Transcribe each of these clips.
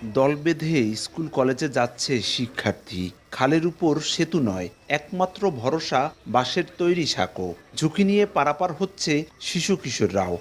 দল বেঁধে স্কুল কলেজে যাচ্ছে শিক্ষার্থী। খালের উপর সেতু নয়, একমাত্র ভরসা বাঁশের তৈরি সাঁকো। ঝুঁকি নিয়ে পারাপার হচ্ছে শিশু কিশোররাও।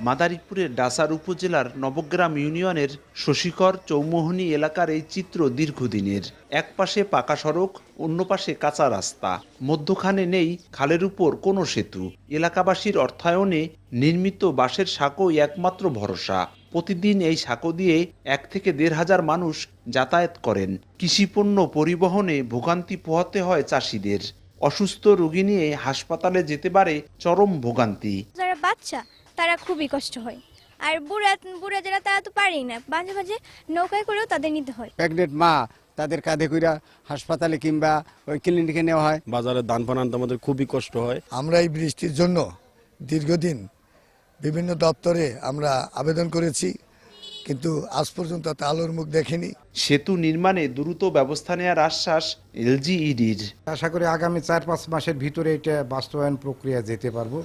মাদারীপুরের ডাসার উপজেলার নবগ্রাম ইউনিয়নের শশীকর চৌমোহনী এলাকার এই চিত্র দীর্ঘদিনের। এক পাশে পাকা সড়ক, অন্য পাশে কাঁচা রাস্তা, মধ্যখানে নেই খালের উপর কোনো সেতু। এলাকাবাসীর অর্থায়নে নির্মিত বাঁশের সাঁকোই একমাত্র ভরসা। প্রতিদিন এই সাঁকো দিয়ে 1 থেকে 1,500 মানুষ যাতায়াত করেন। কৃষিপণ্য পরিবহনে ভোগান্তি পোহাতে হয় চাষিদের। অসুস্থ রোগী নিয়ে হাসপাতালে যেতে পারে চরম ভোগান্তি। যারা বাচ্চা তারা খুবই কষ্ট হয়, আর বুড়া বুড়া যারা তারা তো পারেই না, মাঝে মাঝে নৌকায় করেও তাদের নিতে হয়। প্রেগনেন্ট মা তাদের কাঁধে কইরা হাসপাতালে কিংবা ওই ক্লিনিকে নেওয়া হয়। বাজারে ধান পান আনতে আমাদের খুবই কষ্ট হয়। আমরা এই বৃষ্টির জন্য দীর্ঘদিন বিভিন্ন দপ্তরে আমরা আবেদন করেছি, কিন্তু আজ পর্যন্ত তা আলোর মুখ দেখেনি। সেতু নির্মাণে দ্রুত ব্যবস্থা নেওয়ার আশ্বাস এলজিইডির। আশা করি আগামী 4-5 মাসের ভিতরে এটা বাস্তবায়ন প্রক্রিয়া যেতে পারবো।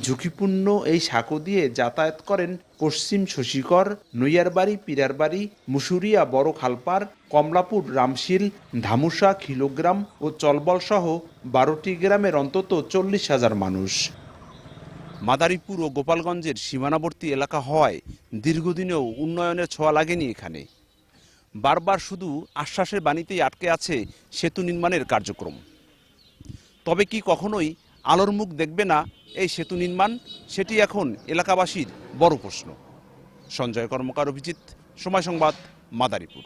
ঝুঁকিপূর্ণ এই সাঁকো দিয়ে যাতায়াত করেন পশ্চিম শশীকর, নৈয়ারবাড়ি, পীরারবাড়ি, মুসুরিয়া, বড় খালপার, কমলাপুর, রামশিল, ধামুসা, খিলোগ্রাম ও চলবল সহ 12টি গ্রামের অন্তত 40,000 মানুষ। মাদারীপুর ও গোপালগঞ্জের সীমানাবর্তী এলাকা হওয়ায় দীর্ঘদিনেও উন্নয়নের ছোঁয়া লাগেনি এখানে। বারবার শুধু আশ্বাসের বাণীতেই আটকে আছে সেতু নির্মাণের কার্যক্রম। তবে কি কখনোই আলোর মুখ দেখবে না এই সেতু নির্মাণ? সেটি এখন এলাকাবাসীর বড় প্রশ্ন। সঞ্জয় কর্মকার, অভিজিৎ, সময় সংবাদ, মাদারীপুর।